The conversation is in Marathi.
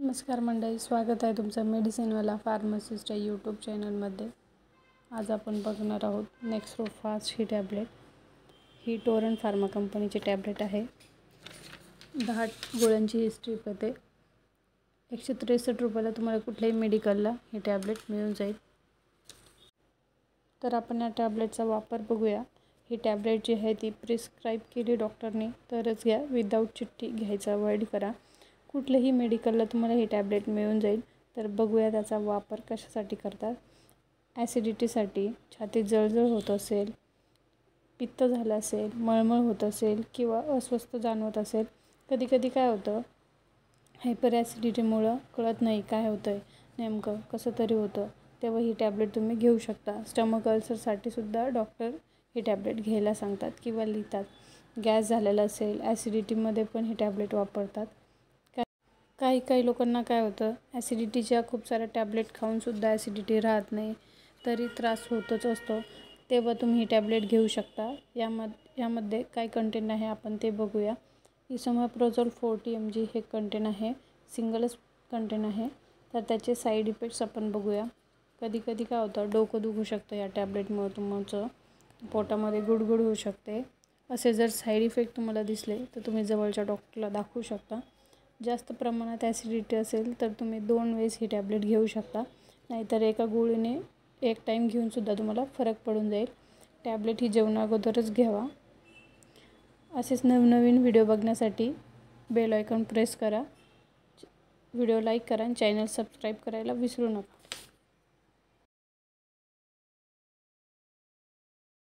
नमस्कार मंडळी, स्वागत आहे तुमचं मेडिसिनवाला फार्मसिस्टच्या यूट्यूब चॅनलमध्ये। आज आपण बघणार आहोत नेक्स्ट्रोफास्ट ही टॅब्लेट। ही टोरंट फार्मा कंपनीची टॅब्लेट आहे। 10 गोळ्यांची ही स्ट्रीप येते। 163 रुपयाला तुम्हाला कुठल्याही मेडिकलला ही टॅब्लेट मिळून जाईल। तर आपण या टॅब्लेटचा वापर बघूया। ही टॅब्लेट जी आहे ती प्रिस्क्राइब केली डॉक्टरने तरच घ्या, विदाऊट चिठ्ठी घ्यायचा अवॉइड करा। कुठल्याही मेडिकलला तुम्हाला ही टॅब्लेट मिळून जाईल। तर बघूया त्याचा वापर कशासाठी करतात। ॲसिडिटीसाठी, छातीत जळजळ होत असेल, पित्त झालं असेल, मळमळ होत असेल किंवा अस्वस्थ जाणवत असेल, कधी कधी काय होतं, हायपर ॲसिडिटीमुळं कळत नाही काय होतं आहे नेमकं, कसं तरी होतं, तेव्हा ही टॅब्लेट तुम्ही घेऊ शकता। स्टमक अल्सरसाठी सुद्धा डॉक्टर ही टॅब्लेट घ्यायला सांगतात किंवा लिहितात। गॅस झालेला असेल, ॲसिडिटीमध्ये पण ही टॅब्लेट वापरतात। काही लोकांना काय होतं, ॲसिडिटीच्या खूप साऱ्या टॅब्लेट खाऊनसुद्धा ॲसिडिटी राहत नाही, तरी त्रास होतच असतो, तेव्हा तुम्ही ही टॅब्लेट घेऊ शकता। यामध्ये काय कंटेंट आहे आपण ते बघूया। इसोमेप्रोझोल 40 mg हे कंटेंट आहे, सिंगलच कंटेंट आहे। तर त्याचे साईड इफेक्ट्स आपण बघूया। कधी काय होतं, डोकं दुखू शकतं या टॅब्लेटमुळे, तुमचं पोटामध्ये गुडगुड होऊ शकते। असे जर साईड इफेक्ट तुम्हाला दिसले तर तुम्ही जवळच्या डॉक्टरला दाखवू शकता। जास्त प्रमाणात ॲसिडिटी असेल तर तुम्ही 2 वेळेस ही टॅब्लेट घेऊ शकता, नाहीतर एका गोळीने एक टाईम घेऊनसुद्धा तुम्हाला फरक पडून जाईल। टॅब्लेट ही जेवणाअगोदरच घ्यावा। असेच नवनवीन व्हिडिओ बघण्यासाठी बेल आयकॉन प्रेस करा, व्हिडिओ लाईक करा आणि चॅनल सबस्क्राईब करायला विसरू नका।